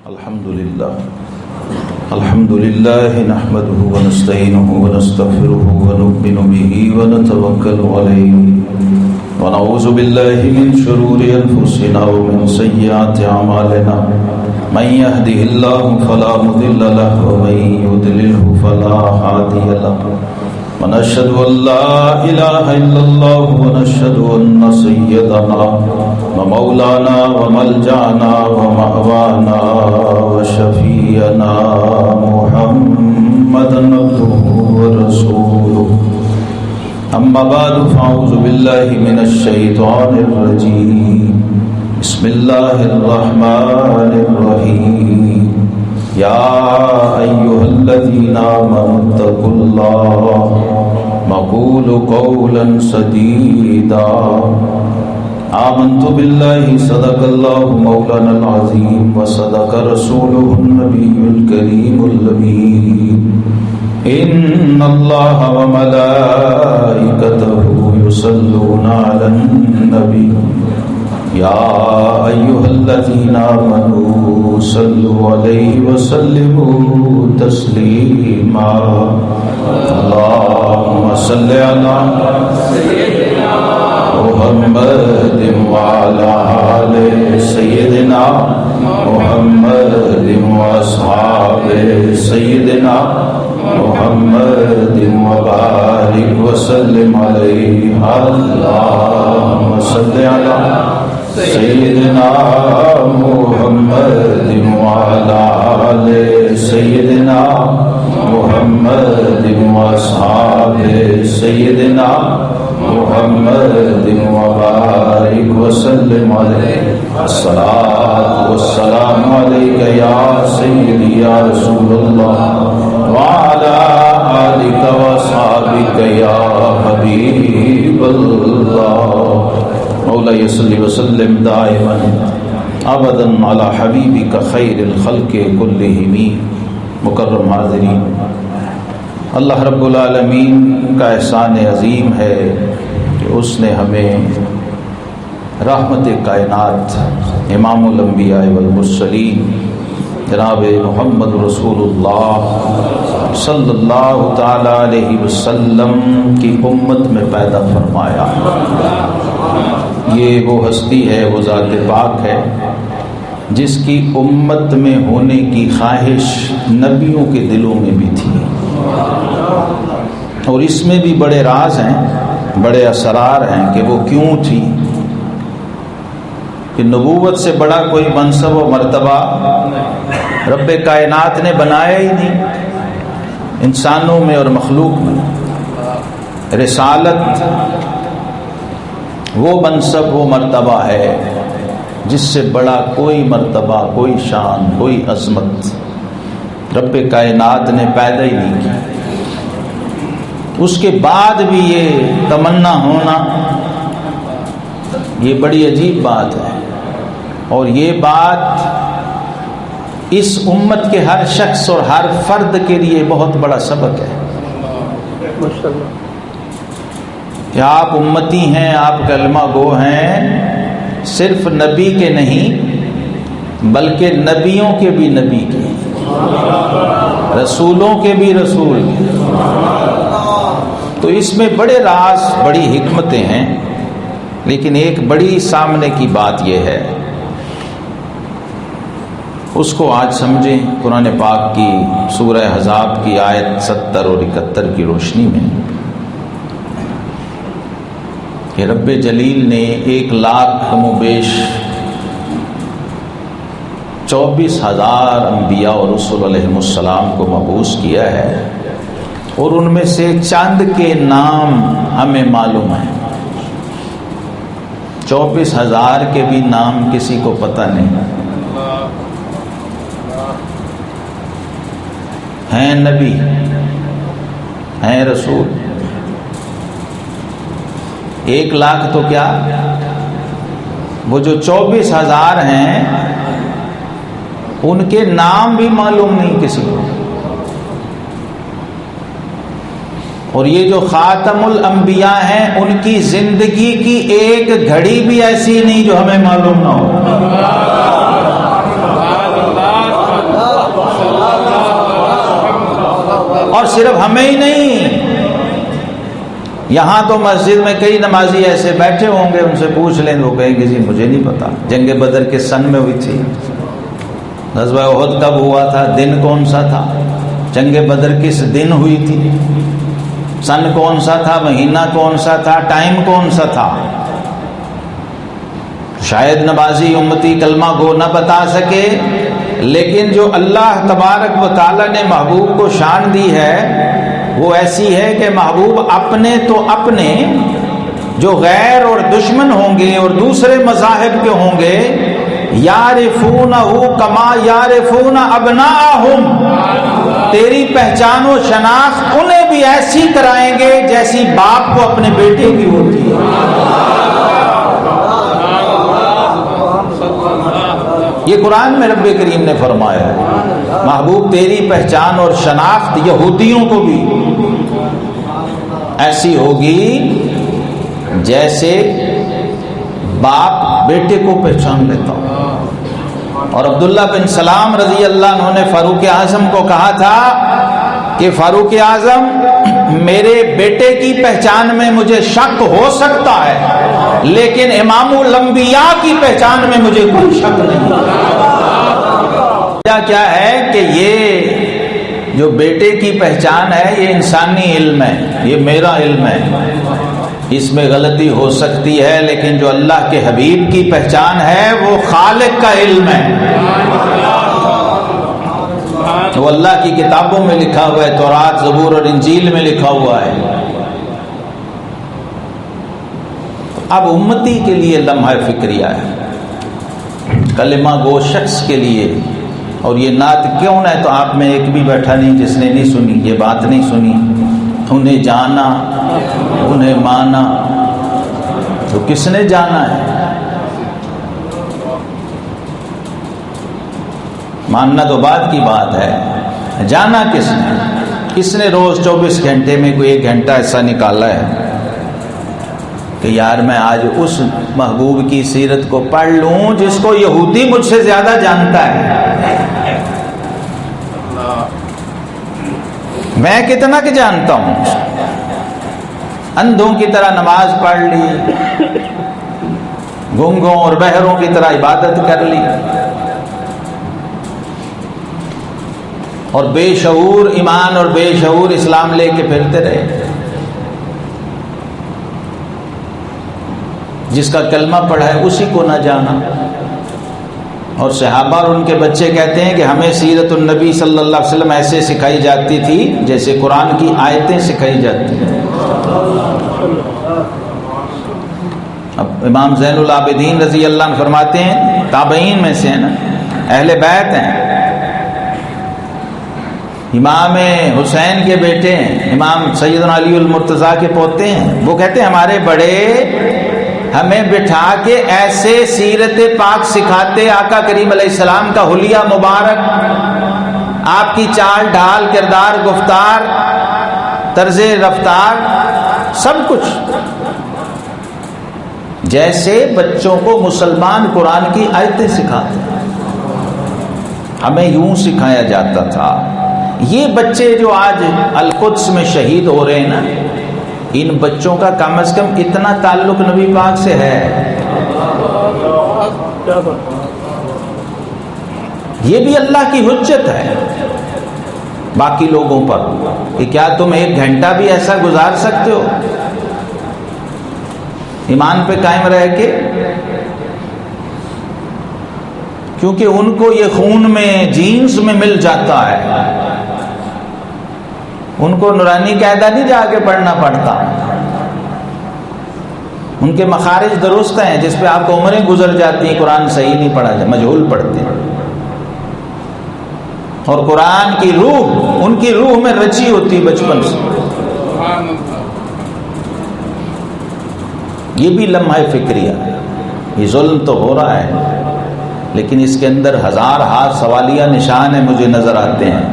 الحمد لله نحمده ونستعينه ونستغفره ونؤمن به ونتوكل عليه ونعوذ بالله من شرور أنفسنا ومن سيئات أعمالنا من يهده الله فلا مضل له ومن يضلله فلا هادي له ونشهد أن لا إله إلا الله ونشهد أن سيدنا ومولانا وملجأنا ومأوانا وشفيعنا محمدا عبده ورسوله أما بعد فأعوذ بالله من الشيطان الرجيم بسم الله الرحمن الرحيم يا أيها الذين آمنوا اتقوا الله وقولوا قولا سديدا آمنت بالله صدق الله مولانا العظيم وصدق رسوله النبي الكريم الأمين إن الله وملائكته يصلون على النبي يا أيها الذين آمنوا صلوا عليه وسلموا تسليما اللهم صل على سيدنا محمد وعلى آل سيدنا محمد وأصحاب سيدنا محمد وبارك وسلم عليه اللهم صل على سيدنا محمد وعلى آل سيدنا محمد وأصحاب سيدنا محمد وبارك وسلم عليه الصلاة والسلام عليك يا سيدي يا رسول الله وعلى آلك وأصحابك يا حبيب الله مولاي صل وسلم دائما ابدا على حبیبک خیر الخلق کلہم. مکرم حاضرین، اللہ رب العالمین کا احسان عظیم ہے کہ اس نے ہمیں رحمت کائنات امام الانبیاء والمرسلین جناب محمد رسول اللہ صلی اللہ تعالی علیہ وسلم کی امت میں پیدا فرمایا. یہ وہ ہستی ہے، وہ ذات پاک ہے جس کی امت میں ہونے کی خواہش نبیوں کے دلوں میں بھی تھی، اور اس میں بھی بڑے راز ہیں، بڑے اسرار ہیں کہ وہ کیوں تھی. کہ نبوت سے بڑا کوئی منصب و مرتبہ رب کائنات نے بنایا ہی نہیں انسانوں میں اور مخلوق میں. رسالت وہ منصب وہ مرتبہ ہے جس سے بڑا کوئی مرتبہ، کوئی شان، کوئی عظمت رب کائنات نے پیدا ہی نہیں کی. اس کے بعد بھی یہ تمنا ہونا یہ بڑی عجیب بات ہے، اور یہ بات اس امت کے ہر شخص اور ہر فرد کے لیے بہت بڑا سبق ہے کہ آپ امتی ہیں، آپ کلمہ گو ہیں، صرف نبی کے نہیں بلکہ نبیوں کے بھی نبی کے، رسولوں کے بھی رسول کے. تو اس میں بڑے راز، بڑی حکمتیں ہیں، لیکن ایک بڑی سامنے کی بات یہ ہے، اس کو آج سمجھیں قرآن پاک کی سورہ احزاب کی آیت 70 اور 71 کی روشنی میں کہ رب جلیل نے 1,00,000 کم و بیش 24,000 انبیاء اور رسول علیہ السلام کو مبعوث کیا ہے، اور ان میں سے چند کے نام ہمیں معلوم ہیں. 24,000 کے بھی نام کسی کو پتہ نہیں. ہیں نبی، ہیں رسول. 1,00,000 تو کیا، وہ جو 24,000 ہیں ان کے نام بھی معلوم نہیں کسی کو. اور یہ جو خاتم الانبیاء ہیں ان کی زندگی کی ایک گھڑی بھی ایسی نہیں جو ہمیں معلوم نہ ہو. اور صرف ہمیں ہی نہیں، یہاں تو مسجد میں کئی نمازی ایسے بیٹھے ہوں گے، ان سے پوچھ لیں وہ کہیں گے جی مجھے نہیں پتا جنگ بدر کس سن میں ہوئی تھی، غزوہ احد کب ہوا تھا، دن کون سا تھا، جنگ بدر کس دن ہوئی تھی، سن کون سا تھا، مہینہ کون سا تھا، ٹائم کون سا تھا۔ شاید نمازی امتی کلمہ گو نہ بتا سکے، لیکن جو اللہ تبارک و تعالی نے محبوب کو شان دی ہے وہ ایسی ہے کہ محبوب اپنے تو اپنے، جو غیر اور دشمن ہوں گے اور دوسرے مذاہب کے ہوں گے، یعرفونہ کما یعرفون ابناءہم، تیری پہچان و شناخت انہیں بھی ایسی کرائیں گے جیسی باپ کو اپنے بیٹے کی ہوتی ہے۔ یہ قرآن میں رب کریم نے فرمایا ہے، محبوب تیری پہچان اور شناخت یہودیوں کو بھی ایسی ہوگی جیسے باپ بیٹے کو پہچان لیتا ہو۔ اور عبداللہ بن سلام رضی اللہ عنہ نے فاروق اعظم کو کہا تھا کہ فاروق اعظم میرے بیٹے کی پہچان میں مجھے شک ہو سکتا ہے، لیکن امام الانبیاء کی پہچان میں مجھے کوئی شک نہیں۔ کیا ہے کہ یہ جو بیٹے کی پہچان ہے یہ انسانی علم ہے، یہ میرا علم ہے، اس میں غلطی ہو سکتی ہے، لیکن جو اللہ کے حبیب کی پہچان ہے وہ خالق کا علم ہے، وہ اللہ کی کتابوں میں لکھا ہوا ہے، تورات، زبور اور انجیل میں لکھا ہوا ہے۔ اب امتی کے لیے لمحہ فکریہ ہے، کلمہ گو شخص کے لیے، اور یہ نعت کیوں ہے تو آپ میں ایک بھی بیٹھا نہیں جس نے نہیں سنی، یہ بات نہیں سنی، انہیں جانا انہیں مانا، تو کس نے جانا ہے، ماننا تو بعد کی بات ہے، جانا کس نے روز 24 گھنٹے میں کوئی 1 گھنٹہ ایسا نکالا ہے کہ یار میں آج اس محبوب کی سیرت کو پڑھ لوں جس کو یہودی مجھ سے زیادہ جانتا ہے، میں کتنا کہ جانتا ہوں، اندھوں کی طرح نماز پڑھ لی، گونگوں اور بہروں کی طرح عبادت کر لی، اور بے شعور ایمان اور بے شعور اسلام لے کے پھرتے رہے۔ جس کا کلمہ پڑھا ہے اسی کو نہ جانا۔ اور صحابہ اور ان کے بچے کہتے ہیں کہ ہمیں سیرت النبی صلی اللہ علیہ وسلم ایسے سکھائی جاتی تھی جیسے قرآن کی آیتیں سکھائی جاتی ہیں۔ اب امام زین العابدین رضی اللہ عنہ فرماتے ہیں، تابعین میں سے ہیں نا، اہل بیت ہیں، امام حسین کے بیٹے ہیں، امام سیدنا علی المرتضیٰ کے پوتے ہیں، وہ کہتے ہیں ہمارے بڑے ہمیں بٹھا کے ایسے سیرت پاک سکھاتے، آقا کریم علیہ السلام کا حلیہ مبارک، آپ کی چال ڈھال، کردار، گفتار، طرز رفتار، سب کچھ جیسے بچوں کو مسلمان قرآن کی آیتیں سکھاتے، ہمیں یوں سکھایا جاتا تھا۔ یہ بچے جو آج القدس میں شہید ہو رہے ہیں نا، ان بچوں کا کم از کم اتنا تعلق نبی پاک سے ہے، یہ بھی اللہ کی حجت ہے باقی لوگوں پر کہ کیا تم 1 گھنٹہ بھی ایسا گزار سکتے ہو ایمان پہ قائم رہ کے؟ کیونکہ ان کو یہ خون میں، جینز میں مل جاتا ہے، ان کو نورانی قاعدہ نہیں جا کے پڑھنا پڑتا، ان کے مخارج درست ہیں، جس پہ آپ کو عمریں گزر جاتی ہیں قرآن صحیح نہیں پڑھا جائے، مجہول پڑھتے ہیں، اور قرآن کی روح ان کی روح میں رچی ہوتی بچپن سے۔ یہ بھی لمحہ فکریہ، یہ ظلم تو ہو رہا ہے، لیکن اس کے اندر ہزار سوالیہ نشان ہیں مجھے نظر آتے ہیں۔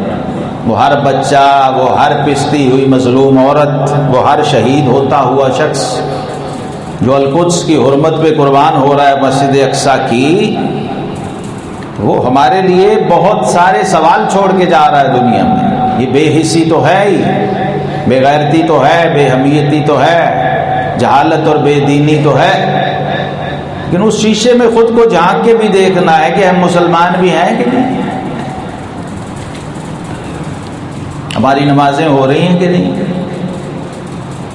وہ ہر بچہ، وہ ہر پستی ہوئی مظلوم عورت، وہ ہر شہید ہوتا ہوا شخص جو القدس کی حرمت پہ قربان ہو رہا ہے مسجد اقصیٰ کی، وہ ہمارے لیے بہت سارے سوال چھوڑ کے جا رہا ہے دنیا میں۔ یہ بے حسی تو ہے ہی، بے غیرتی تو ہے، بے حمیتی تو ہے، جہالت اور بے دینی تو ہے، لیکن اس شیشے میں خود کو جھانک کے بھی دیکھنا ہے کہ ہم مسلمان بھی ہیں کہ نہیں، ہماری نمازیں ہو رہی ہیں کہ نہیں،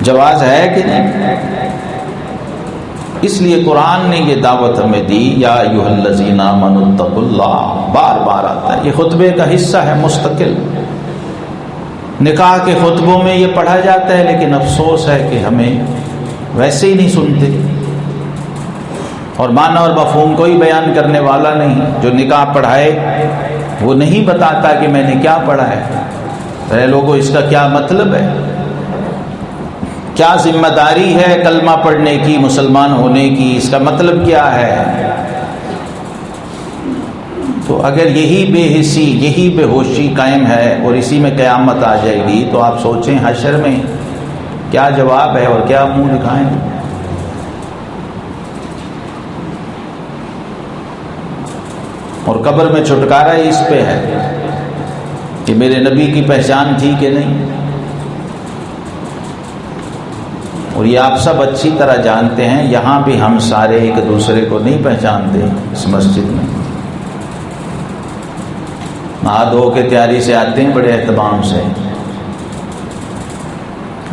جواز ہے کہ نہیں۔ اس لیے قرآن نے یہ دعوت ہمیں دی، یا ایھا الذین آمنوا اتقوا اللہ، بار بار آتا ہے، یہ خطبے کا حصہ ہے مستقل۔ نکاح کے خطبوں میں یہ پڑھا جاتا ہے، لیکن افسوس ہے کہ ہمیں ویسے ہی نہیں سنتے، اور معنی اور مفہوم کوئی بیان کرنے والا نہیں۔ جو نکاح پڑھائے وہ نہیں بتاتا کہ میں نے کیا پڑھا ہے، اے لوگوں اس کا کیا مطلب ہے، کیا ذمہ داری ہے کلمہ پڑھنے کی، مسلمان ہونے کی، اس کا مطلب کیا ہے۔ تو اگر یہی بے حسی، یہی بے ہوشی قائم ہے اور اسی میں قیامت آ جائے گی، تو آپ سوچیں حشر میں کیا جواب ہے اور کیا منہ دکھائیں۔ اور قبر میں چھٹکارا ہی اس پہ ہے کہ میرے نبی کی پہچان تھی کہ نہیں۔ اور یہ آپ سب اچھی طرح جانتے ہیں، یہاں بھی ہم سارے ایک دوسرے کو نہیں پہچانتے اس مسجد میں، نہا دھو کے تیاری سے آتے ہیں بڑے اہتمام سے،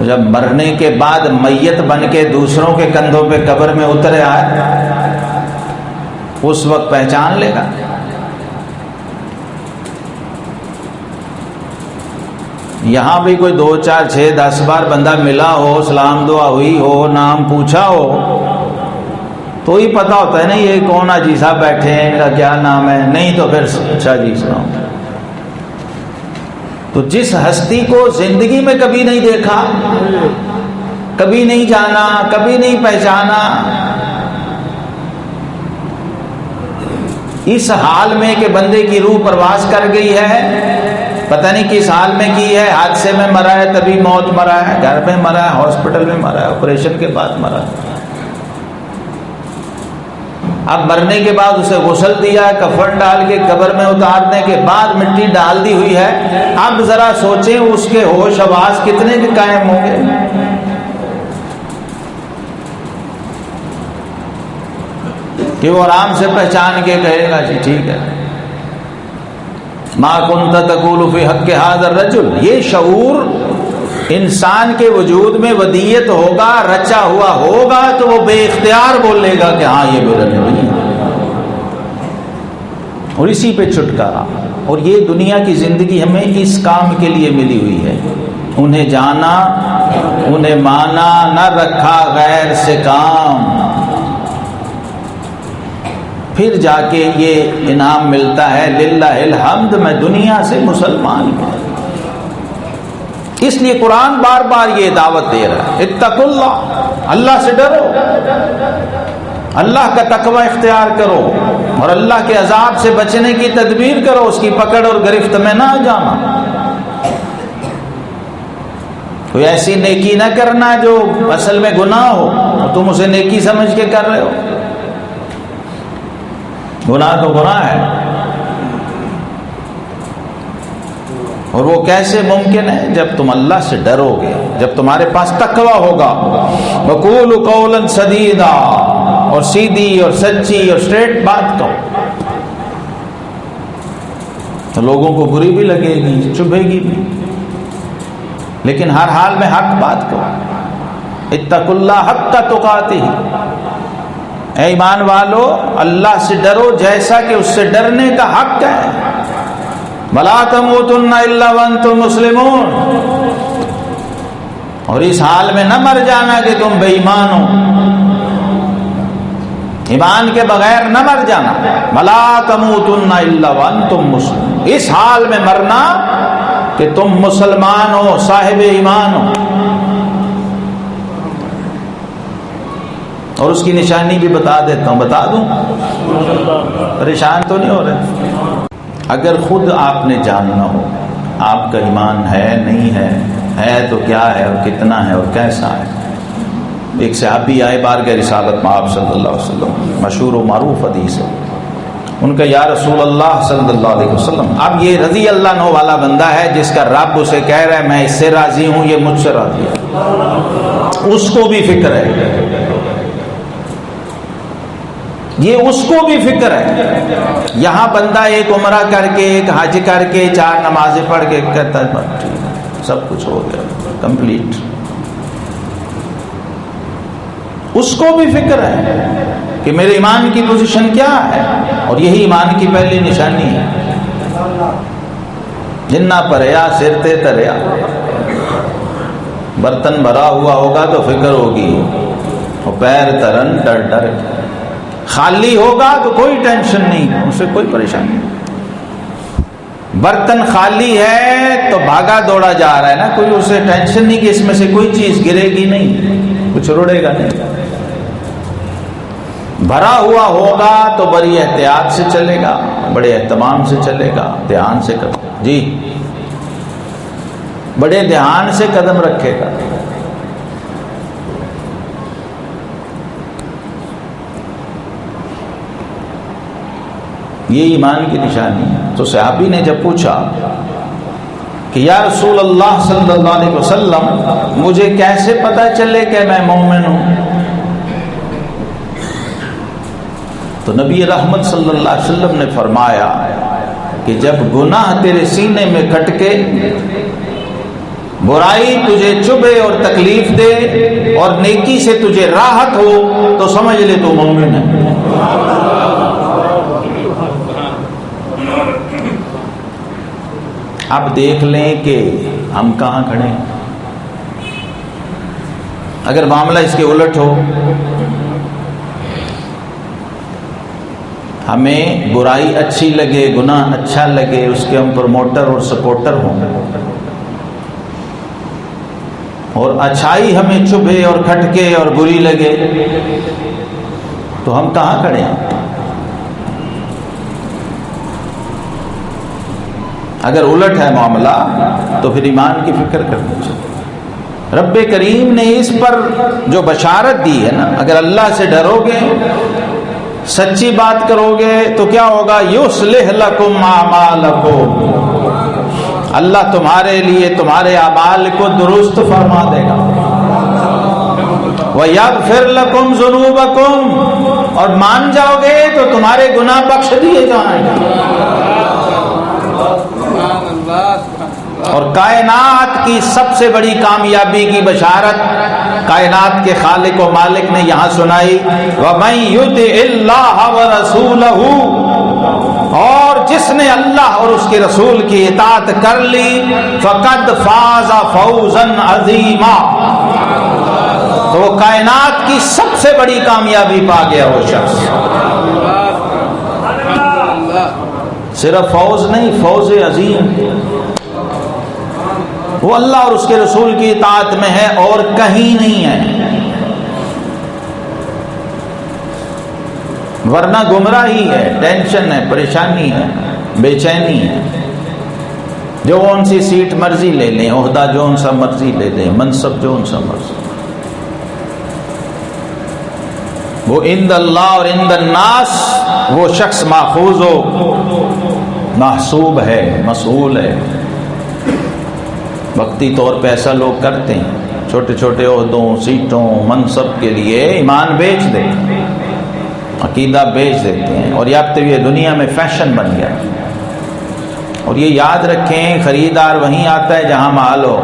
جب مرنے کے بعد میت بن کے دوسروں کے کندھوں پہ قبر میں اترے آئے، اس وقت پہچان لے گا۔ یہاں بھی کوئی 2 4 6 10 بار بندہ ملا ہو، سلام دعا ہوئی ہو، نام پوچھا ہو، تو ہی پتا ہوتا ہے نا یہ کون حاجی صاحب بیٹھے ہیں، ان کا کیا نام ہے، نہیں تو پھر اچھا جی سلام۔ تو جس ہستی کو زندگی میں کبھی نہیں دیکھا، کبھی نہیں جانا، کبھی نہیں پہچانا، اس حال میں کہ بندے کی روح پرواز کر گئی ہے، پتہ نہیں کس حال میں کی ہے، حادثے میں مرا ہے، تبھی موت مرا ہے، گھر میں مرا ہے، ہاسپٹل میں مرا ہے، آپریشن کے بعد مرا ہے۔ اب مرنے کے بعد اسے غسل دیا، کفن ڈال کے قبر میں اتارنے کے بعد مٹی ڈال دی ہوئی ہے، اب ذرا سوچیں اس کے ہوش حواس کتنے کے قائم ہوں گے۔ کہ وہ آرام سے پہچان کے کہے گا جی ٹھیک ہے، ما کنت تقول فی حق ھذا الرجل، یہ شعور انسان کے وجود میں ودیت ہوگا، رچا ہوا ہوگا، تو وہ بے اختیار بولے گا کہ ہاں یہ میرا نبی ہے، اور اسی پہ چھٹکارا۔ اور یہ دنیا کی زندگی ہمیں اس کام کے لیے ملی ہوئی ہے، انہیں جانا، انہیں مانا، نہ رکھا غیر سے کام، پھر جا کے یہ انعام ملتا ہے للہ الحمد میں دنیا سے مسلمان ہوں۔ اس لیے قرآن بار بار یہ دعوت دے رہا ہے، اتقوا اللہ، اللہ سے ڈرو، اللہ کا تقوی اختیار کرو، اور اللہ کے عذاب سے بچنے کی تدبیر کرو، اس کی پکڑ اور گرفت میں نہ جانا۔ کوئی ایسی نیکی نہ کرنا جو اصل میں گناہ ہو اور تم اسے نیکی سمجھ کے کر رہے ہو۔ گناہ تو گناہ ہے، اور وہ کیسے ممکن ہے؟ جب تم اللہ سے ڈرو گے، جب تمہارے پاس تقوی ہوگا۔ وَقُولُوا قَوْلًا سَدِيدًا، اور سیدھی اور سچی اور اسٹریٹ بات کہو، تو لوگوں کو بری بھی لگے گی، چبھے گی بھی، لیکن ہر حال میں حق بات کہو۔ اتقوا اللہ حق تقاتہ، اے ایمان والو اللہ سے ڈرو جیسا کہ اس سے ڈرنے کا حق ہے۔ وَلَا تَمُوتُنَّ إِلَّا وَأَنْتُمْ مُسْلِمُونَ، اور اس حال میں نہ مر جانا کہ تم بے ایمان ہو، ایمان کے بغیر نہ مر جانا۔ وَلَا تَمُوتُنَّ إِلَّا وَأَنْتُمْ مُسْلِمُونَ، اس حال میں مرنا کہ تم مسلمان ہو، صاحب ایمان ہو۔ اور اس کی نشانی بھی بتا دیتا ہوں، بتا دوں، پریشان تو نہیں ہو رہے؟ اگر خود آپ نے جاننا ہو آپ کا ایمان ہے نہیں ہے تو کیا ہے اور کتنا ہے اور کیسا ہے۔ ایک صحابی آئے بارگاہ رسالت میں آپ صلی اللہ علیہ وسلم، مشہور و معروف حدیث ہے، ان کا یا رسول اللہ صلی اللہ علیہ وسلم، اب یہ رضی اللہ عنہ والا بندہ ہے جس کا رب اسے کہہ رہا ہے میں اس سے راضی ہوں، یہ مجھ سے راضی ہے، اس کو بھی فکر ہے، یہ اس کو بھی فکر ہے۔ یہاں بندہ ایک عمرہ کر کے، ایک حج کر کے، 4 نمازیں پڑھ کے کہتا ہے ٹھیک ہے سب کچھ ہو گیا کمپلیٹ، اس کو بھی فکر ہے کہ میرے ایمان کی پوزیشن کیا ہے، اور یہی ایمان کی پہلی نشانی ہے۔ جنا پریا سرتے تریا، برتن بھرا ہوا ہوگا تو فکر ہوگی، اور پیر ترن ڈر ڈر، خالی ہوگا تو کوئی ٹینشن نہیں، اسے کوئی پریشانی نہیں۔ برتن خالی ہے تو بھاگا دوڑا جا رہا ہے نا، کوئی اسے ٹینشن نہیں کہ اس میں سے کوئی چیز گرے گی نہیں، کچھ رڑے گا نہیں۔ بھرا ہوا ہوگا تو بڑی احتیاط سے چلے گا، بڑے اہتمام سے چلے گا، دھیان سے جی بڑے دھیان سے قدم رکھے گا۔ یہ ایمان کی نشانی ہے۔ تو صحابی نے جب پوچھا کہ یا رسول اللہ صلی اللہ علیہ وسلم مجھے کیسے پتہ چلے کہ میں مومن ہوں، تو نبی رحمت صلی اللہ علیہ وسلم نے فرمایا کہ جب گناہ تیرے سینے میں کھٹکے، برائی تجھے چبھے اور تکلیف دے، اور نیکی سے تجھے راحت ہو، تو سمجھ لے تو مومن ہے۔ اب دیکھ لیں کہ ہم کہاں کھڑے ہیں۔ اگر معاملہ اس کے الٹ ہو، ہمیں برائی اچھی لگے، گناہ اچھا لگے، اس کے ہم پروموٹر اور سپورٹر ہوں، اور اچھائی ہمیں چبھے اور کھٹکے اور بری لگے، تو ہم کہاں کھڑے ہیں؟ اگر الٹ ہے معاملہ تو پھر ایمان کی فکر کرنی چاہیے۔ رب کریم نے اس پر جو بشارت دی ہے نا، اگر اللہ سے ڈرو گے، سچی بات کرو گے تو کیا ہوگا؟ یصلح لکم اعمالکم، اللہ تمہارے لیے تمہارے اعمال کو درست فرما دے گا۔ وَيَغْفِرْ لَكُمْ ذُنُوبَكُمْ، اور مان جاؤ گے تو تمہارے گناہ بخش دیے جائیں گے۔ اور کائنات کی سب سے بڑی کامیابی کی بشارت کائنات کے خالق و مالک نے یہاں سنائی، وَمَن يُطِعِ اللَّهَ وَرَسُولَهُ، اور جس نے اللہ اور اس کے رسول کی اطاعت کر لی، فَقَدْ فَازَ فَوْزًا عَظِيمًا، تو وہ کائنات کی سب سے بڑی کامیابی پا گیا وہ شخص۔ صرف فوز نہیں، فوز عظیم، وہ اللہ اور اس کے رسول کی اطاعت میں ہے اور کہیں نہیں ہے، ورنہ گمراہی ہے، ٹینشن ہے، پریشانی ہے، بے چینی ہے۔ جو ان سی سیٹ مرضی لے لیں، عہدہ جو ان سا مرضی لے لیں، منصب جو ان سا مرضی، وہ عند اللہ اور عند الناس وہ شخص ماخوذ و محسوب ہے، مسئول ہے۔ وقتی طور پہ ایسا لوگ کرتے ہیں، چھوٹے چھوٹے عہدوں، سیٹوں، منصب کے لیے ایمان بیچ دیتے ہیں، عقیدہ بیچ دیتے ہیں، اور اب تو یہ دنیا میں فیشن بن گیا۔ اور یہ یاد رکھیں، خریدار وہیں آتا ہے جہاں مال ہو۔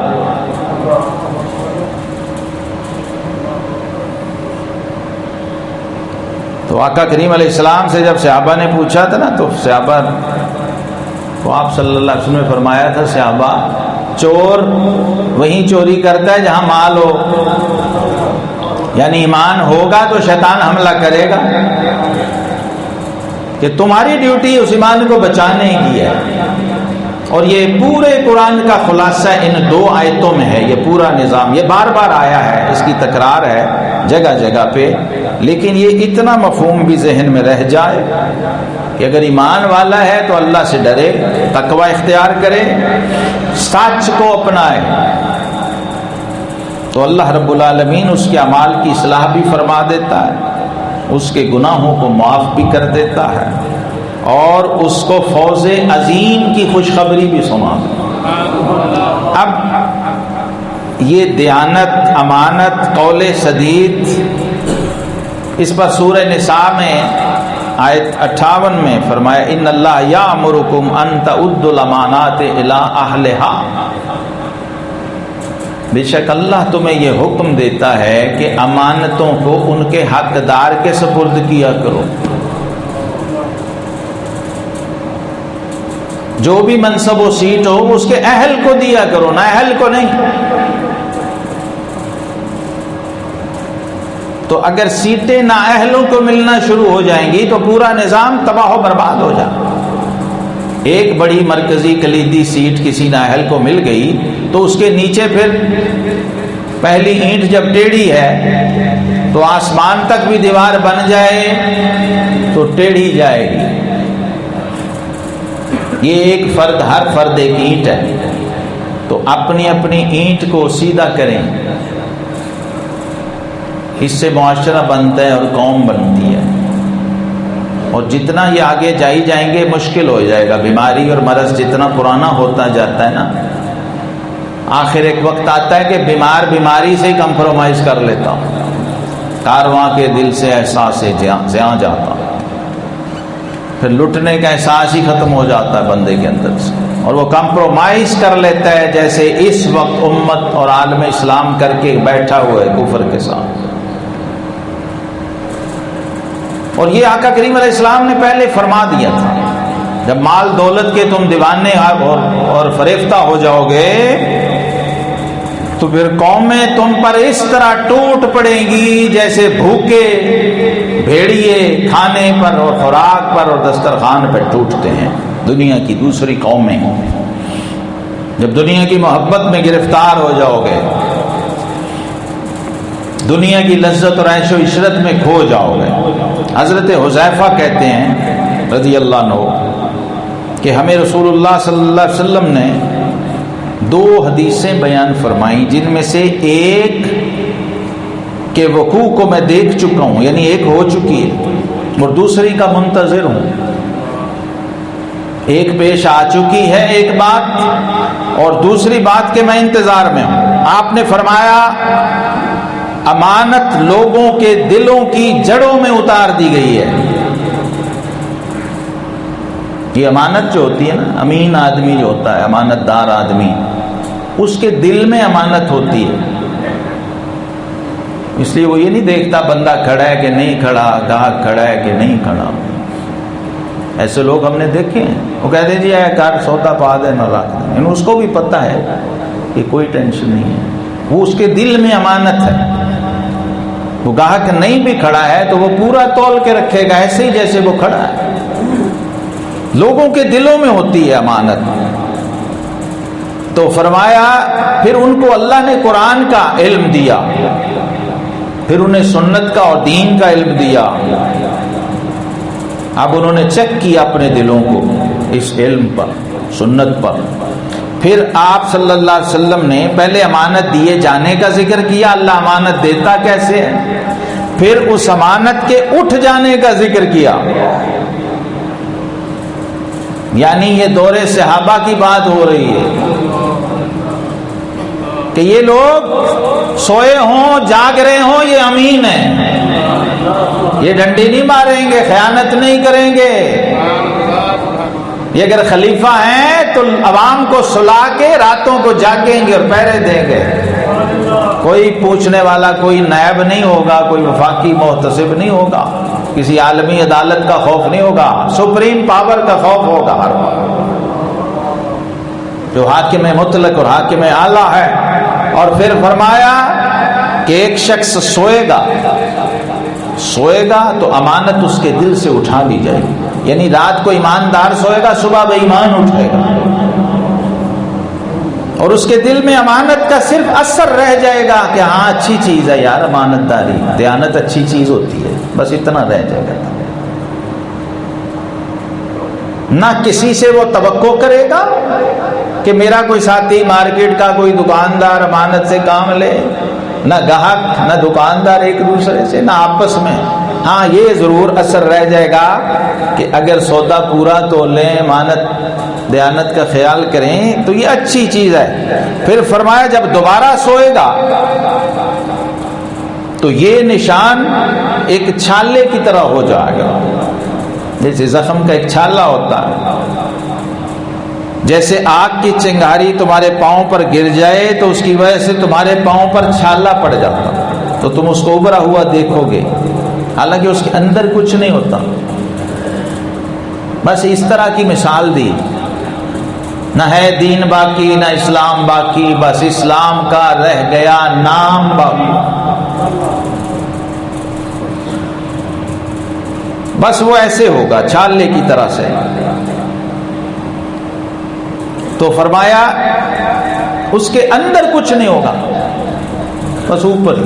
تو آقا کریم علیہ السلام سے جب صحابہ نے پوچھا تھا نا، تو صحابہ کو آپ صلی اللہ علیہ وسلم نے فرمایا تھا، صحابہ چور وہیں چوری کرتا ہے جہاں مال ہو، یعنی ایمان ہوگا تو شیطان حملہ کرے گا، کہ تمہاری ڈیوٹی اس ایمان کو بچانے کی ہے۔ اور یہ پورے قرآن کا خلاصہ ان 2 آیتوں میں ہے، یہ پورا نظام، یہ بار بار آیا ہے، اس کی تکرار ہے جگہ جگہ پہ، لیکن یہ اتنا مفہوم بھی ذہن میں رہ جائے کہ اگر ایمان والا ہے تو اللہ سے ڈرے، تقوی اختیار کرے، سچ کو اپنائے، تو اللہ رب العالمین اس کے اعمال کی اصلاح بھی فرما دیتا ہے، اس کے گناہوں کو معاف بھی کر دیتا ہے، اور اس کو فوز عظیم کی خوشخبری بھی سنا دو۔ اب یہ دیانت، امانت، قول سدید، اس پر سورہ نساء میں آیت 58 میں فرمایا ان اللہ یامرکم ان تعدوا الامانات الی اہلھا، بے شک اللہ تمہیں یہ حکم دیتا ہے کہ امانتوں کو ان کے حقدار کے سپرد کیا کرو۔ جو بھی منصب و سیٹ ہو اس کے اہل کو دیا کرو، نہ اہل کو نہیں۔ تو اگر سیٹیں نااہلوں کو ملنا شروع ہو جائیں گی تو پورا نظام تباہ و برباد ہو جائے۔ ایک بڑی مرکزی کلیدی سیٹ کسی نااہل کو مل گئی تو اس کے نیچے پھر پہلی اینٹ جب ٹیڑھی ہے تو آسمان تک بھی دیوار بن جائے تو ٹیڑھی جائے گی۔ یہ ایک فرد، ہر فرد ایک اینٹ ہے، تو اپنی اپنی اینٹ کو سیدھا کریں، اس سے معاشرہ بنتا ہے اور قوم بنتی ہے۔ اور جتنا یہ آگے جائیں گے مشکل ہو جائے گا، بیماری اور مرض جتنا پرانا ہوتا جاتا ہے نا، آخر ایک وقت آتا ہے کہ بیماری سے ہی کمپرومائز کر لیتا ہوں، کارواں کے دل سے احساس زیاں جاتا، پھر لٹنے کا احساس ہی ختم ہو جاتا ہے بندے کے اندر سے، اور وہ کمپرومائز کر لیتا ہے جیسے اس وقت امت اور عالم اسلام کر کے بیٹھا ہوا ہے کفر کے ساتھ۔ اور یہ آقا کریم علیہ السلام نے پہلے فرما دیا تھا، جب مال دولت کے تم دیوانے اور فریفتہ ہو جاؤ گے تو پھر قومیں تم پر اس طرح ٹوٹ پڑیں گی جیسے بھوکے بھیڑیے کھانے پر اور خوراک پر اور دسترخوان پر ٹوٹتے ہیں۔ دنیا کی دوسری قومیں جب دنیا کی محبت میں گرفتار ہو جاؤ گے، دنیا کی لذت اور عیش و عشرت میں کھو جاؤ گے۔ حضرت حذیفہ کہتے ہیں رضی اللہ عنہ کہ ہمیں رسول اللہ صلی اللہ علیہ وسلم نے 2 حدیثیں بیان فرمائیں، جن میں سے ایک کے وقوع کو میں دیکھ چکا ہوں، یعنی ایک ہو چکی ہے، اور دوسری کا منتظر ہوں۔ ایک پیش آ چکی ہے ایک بات، اور دوسری بات کے میں انتظار میں ہوں۔ آپ نے فرمایا امانت لوگوں کے دلوں کی جڑوں میں اتار دی گئی ہے۔ یہ امانت جو ہوتی ہے نا، امین آدمی جو ہوتا ہے، امانت دار آدمی، اس کے دل میں امانت ہوتی ہے، اس لیے وہ یہ نہیں دیکھتا بندہ کھڑا ہے کہ نہیں کھڑا، گاہک کھڑا ہے کہ نہیں کھڑا۔ ایسے لوگ ہم نے دیکھے ہیں، وہ کہتے ہیں جی اے کار سودا پا دے نہ رکھ دیں، یعنی اس کو بھی پتہ ہے کہ کوئی ٹینشن نہیں ہے، وہ اس کے دل میں امانت ہے۔ وہ گاہک نہیں بھی کھڑا ہے تو وہ پورا تول کے رکھے گا ایسے ہی جیسے وہ کھڑا ہے۔ لوگوں کے دلوں میں ہوتی ہے امانت۔ تو فرمایا پھر ان کو اللہ نے قرآن کا علم دیا، پھر انہیں سنت کا اور دین کا علم دیا۔ اب انہوں نے چیک کیا اپنے دلوں کو اس علم پر، سنت پر۔ پھر آپ صلی اللہ علیہ وسلم نے پہلے امانت دیے جانے کا ذکر کیا، اللہ امانت دیتا کیسے ہے، پھر اس امانت کے اٹھ جانے کا ذکر کیا، یعنی یہ دور صحابہ کی بات ہو رہی ہے کہ یہ لوگ سوئے ہوں جاگ رہے ہوں، یہ امین ہیں، یہ ڈنڈی نہیں ماریں گے، خیانت نہیں کریں گے۔ یہ اگر خلیفہ ہیں تو عوام کو سلا کے راتوں کو جاگیں گے اور پہرے دیں گے، کوئی پوچھنے والا، کوئی نائب نہیں ہوگا، کوئی وفاقی محتسب نہیں ہوگا، کسی عالمی عدالت کا خوف نہیں ہوگا، سپریم پاور کا خوف ہوگا ہر وقت، جو حاکم مطلق اور حاکم اعلیٰ ہے۔ اور پھر فرمایا کہ ایک شخص سوئے گا تو امانت اس کے دل سے اٹھا لی جائے گی، یعنی رات کو ایماندار سوئے گا، صبح بے ایمان اٹھے گا، اور اس کے دل میں امانت کا صرف اثر رہ جائے گا کہ ہاں اچھی چیز ہے یار، امانت داری، دیانت اچھی چیز ہوتی ہے، بس اتنا رہ جائے گا۔ نہ کسی سے وہ توقع کرے گا کہ میرا کوئی ساتھی مارکیٹ کا کوئی دکاندار امانت سے کام لے، نہ گاہک نہ دکاندار ایک دوسرے سے، نہ آپس میں ہاں یہ ضرور اثر رہ جائے گا کہ اگر سودا پورا تو لیں، امانت دیانت کا خیال کریں تو یہ اچھی چیز ہے۔ پھر فرمایا جب دوبارہ سوئے گا تو یہ نشان ایک چھالے کی طرح ہو جائے گا، جیسے زخم کا ایک چھالا ہوتا ہے، جیسے آگ کی چنگاری تمہارے پاؤں پر گر جائے تو اس کی وجہ سے تمہارے پاؤں پر چھالا پڑ جاتا تو تم اس کو ابھرا ہوا دیکھو گے، حالانکہ اس کے اندر کچھ نہیں ہوتا۔ بس اس طرح کی مثال دی، نہ ہے دین باقی نہ اسلام باقی، بس اسلام کا رہ گیا نام باقی۔ بس وہ ایسے ہوگا چھالے کی طرح سے۔ تو فرمایا اس کے اندر کچھ نہیں ہوگا، بس اوپر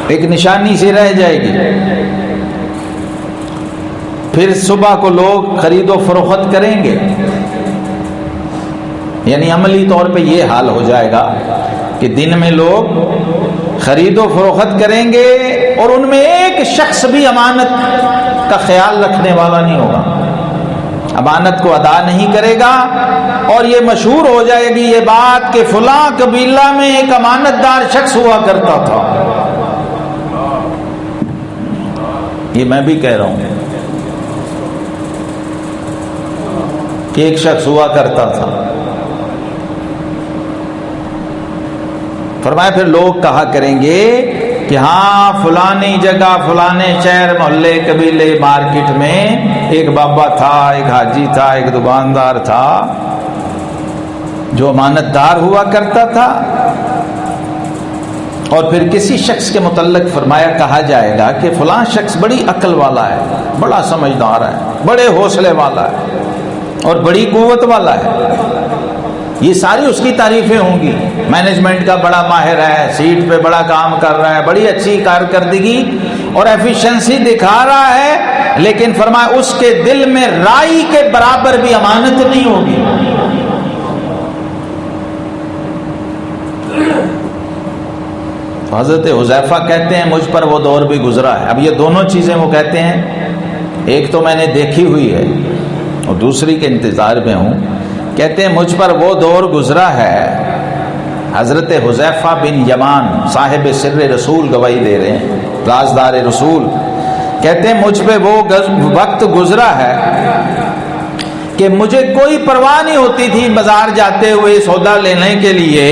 ایک نشانی سی رہ جائے گی۔ پھر صبح کو لوگ خرید و فروخت کریں گے، یعنی عملی طور پہ یہ حال ہو جائے گا کہ دن میں لوگ خرید و فروخت کریں گے اور ان میں ایک شخص بھی امانت کا خیال رکھنے والا نہیں ہوگا، امانت کو ادا نہیں کرے گا، اور یہ مشہور ہو جائے گی یہ بات کہ فلاں قبیلہ میں ایک امانت دار شخص ہوا کرتا تھا۔ یہ میں بھی کہہ رہا ہوں کہ ایک شخص ہوا کرتا تھا۔ فرمایا پھر لوگ کہا کریں گے کہ ہاں فلانی جگہ فلانے شہر محلے قبیلے مارکیٹ میں ایک بابا تھا، ایک حاجی تھا، ایک دکاندار تھا جو امانت دار ہوا کرتا تھا۔ اور پھر کسی شخص کے متعلق فرمایا کہا جائے گا کہ فلاں شخص بڑی عقل والا ہے، بڑا سمجھدار ہے، بڑے حوصلے والا ہے اور بڑی قوت والا ہے۔ یہ ساری اس کی تعریفیں ہوں گی، مینجمنٹ کا بڑا ماہر ہے، سیٹ پہ بڑا کام کر رہا ہے، بڑی اچھی کارکردگی اور ایفیشنسی دکھا رہا ہے، لیکن فرمایا اس کے دل میں رائی کے برابر بھی امانت نہیں ہوگی۔ حضرت حذیفہ کہتے ہیں مجھ پر وہ دور بھی گزرا ہے۔ اب یہ دونوں چیزیں وہ کہتے ہیں، ایک تو میں نے دیکھی ہوئی ہے اور دوسری کے انتظار میں ہوں۔ کہتے ہیں مجھ پر وہ دور گزرا ہے، حضرت حذیفہ بن یمان صاحب سر رسول گواہی دے رہے ہیں، رازدار رسول، کہتے ہیں مجھ پہ وہ وقت گزرا ہے کہ مجھے کوئی پرواہ نہیں ہوتی تھی بازار جاتے ہوئے سودا لینے کے لیے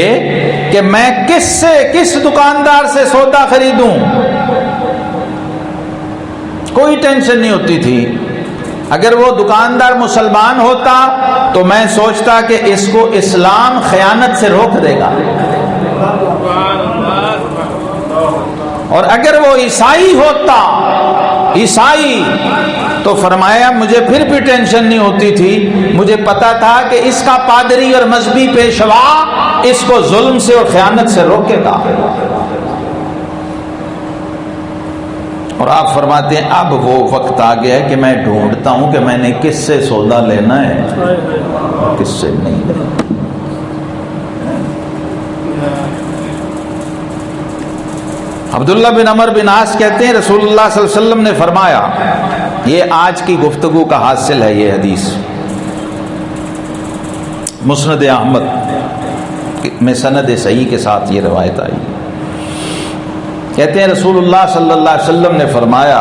کہ میں کس دکاندار سے سودا خریدوں، کوئی ٹینشن نہیں ہوتی تھی۔ اگر وہ دکاندار مسلمان ہوتا تو میں سوچتا کہ اس کو اسلام خیانت سے روک دے گا، اور اگر وہ عیسائی ہوتا تو فرمایا مجھے پھر بھی ٹینشن نہیں ہوتی تھی، مجھے پتا تھا کہ اس کا پادری اور مذہبی پیشوا اس کو ظلم سے اور خیانت سے روکے گا۔ اور آپ فرماتے ہیں اب وہ وقت آ گیا ہے کہ میں ڈھونڈتا ہوں کہ میں نے کس سے سودا لینا ہے، کس سے نہیں لینا۔ عبداللہ بن عمر بن عاص کہتے ہیں رسول اللہ صلی اللہ علیہ وسلم نے فرمایا، یہ آج کی گفتگو کا حاصل ہے، یہ حدیث مسند احمد میں سند صحیح کے ساتھ یہ روایت آئی۔ کہتے ہیں رسول اللہ صلی اللہ علیہ وسلم نے فرمایا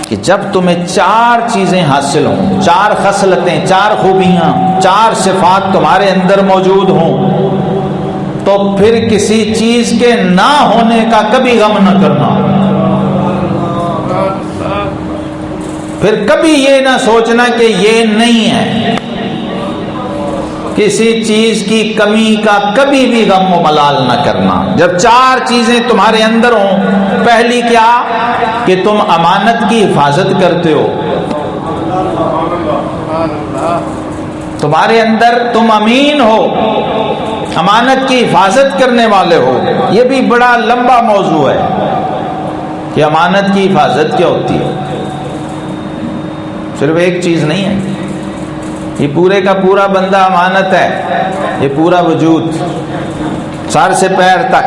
کہ جب تمہیں 4 چیزیں حاصل ہوں، 4 خصلتیں، 4 خوبیاں، 4 صفات تمہارے اندر موجود ہوں، تو پھر کسی چیز کے نہ ہونے کا کبھی غم نہ کرنا، پھر کبھی یہ نہ سوچنا کہ یہ نہیں ہے، کسی چیز کی کمی کا کبھی بھی غم و ملال نہ کرنا۔ جب 4 چیزیں تمہارے اندر ہوں، پہلی کیا کہ تم امانت کی حفاظت کرتے ہو، تمہارے اندر تم امین ہو، امانت کی حفاظت کرنے والے ہو۔ یہ بھی بڑا لمبا موضوع ہے کہ امانت کی حفاظت کیا ہوتی ہے، صرف ایک چیز نہیں ہے، یہ پورے کا پورا بندہ امانت ہے، یہ پورا وجود سر سے پیر تک۔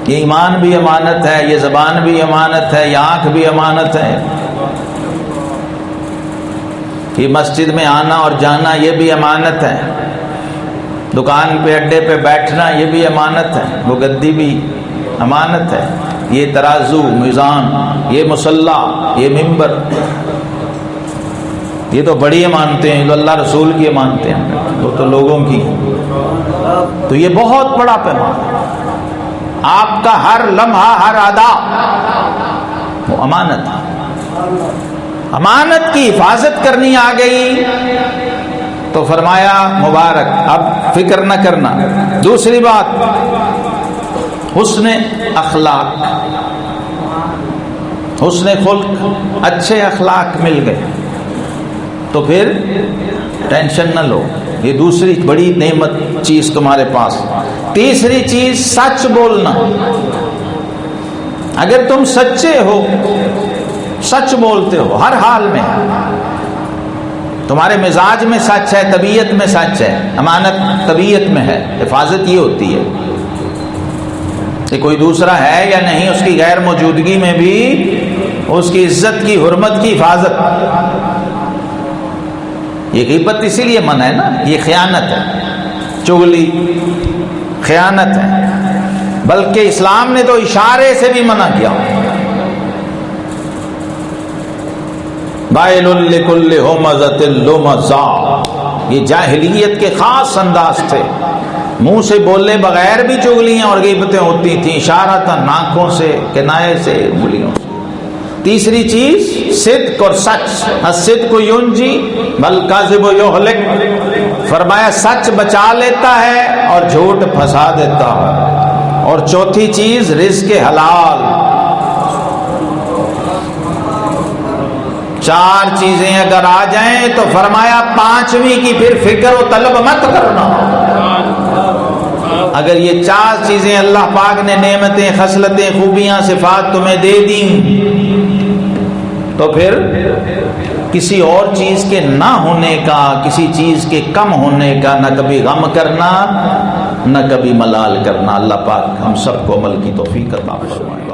یہ ایمان بھی امانت ہے، یہ زبان بھی امانت ہے، یہ آنکھ بھی امانت ہے، یہ مسجد میں آنا اور جانا یہ بھی امانت ہے، دکان پہ اڈے پہ بیٹھنا یہ بھی امانت ہے، وہ گدی بھی امانت ہے، یہ ترازو میزان، یہ مصلی، یہ منبر، یہ تو بڑی امانتیں ہیں، تو اللہ رسول کی امانتیں ہیں، وہ تو لوگوں کی ہیں۔ تو یہ بہت بڑا پیمانہ ہے، آپ کا ہر لمحہ ہر ادا وہ امانت ہے۔ امانت کی حفاظت کرنی آ گئی تو فرمایا مبارک، اب فکر نہ کرنا۔ دوسری بات، حسن اخلاق، حسن خلق، اچھے اخلاق مل گئے تو پھر ٹینشن نہ لو، یہ دوسری بڑی نعمت چیز تمہارے پاس۔ تیسری چیز سچ بولنا۔ اگر تم سچے ہو، سچ بولتے ہو ہر حال میں، تمہارے مزاج میں سچ ہے، طبیعت میں سچ ہے، امانت طبیعت میں ہے، حفاظت یہ ہوتی ہے کہ کوئی دوسرا ہے یا نہیں، اس کی غیر موجودگی میں بھی اس کی عزت کی، حرمت کی حفاظت۔ یہ غیبت اسی لیے منع ہے نا، یہ خیانت ہے، چغلی خیانت ہے، بلکہ اسلام نے تو اشارے سے بھی منع کیا۔ وَيْلٌ لِكُلِّ ہُمَزَةٍ لُمَزَةٍ، یہ جاہلیت کے خاص انداز تھے، منہ سے بولے بغیر بھی چغلیاں اور غیبتیں ہوتی تھیں، اشارتاً، آنکھوں سے، کنائے سے، انگلیوں سے۔ تیسری چیز صدق اور سچ، الصدق ینجی والکذب یہلک، فرمایا سچ بچا لیتا ہے اور جھوٹ پھنسا دیتا ہے۔ اور چوتھی چیز رزق حلال۔ چار چیزیں اگر آ جائیں تو فرمایا پانچویں کی پھر فکر و طلب مت کرنا۔ اگر یہ چار چیزیں اللہ پاک نے نعمتیں، خصلتیں، خوبیاں، صفات تمہیں دے دیں تو پھر کسی اور چیز کے نہ ہونے کا، کسی چیز کے کم ہونے کا نہ کبھی غم کرنا، نہ کبھی ملال کرنا۔ اللہ پاک ہم سب کو عمل کی توفیق عطا فرمائے۔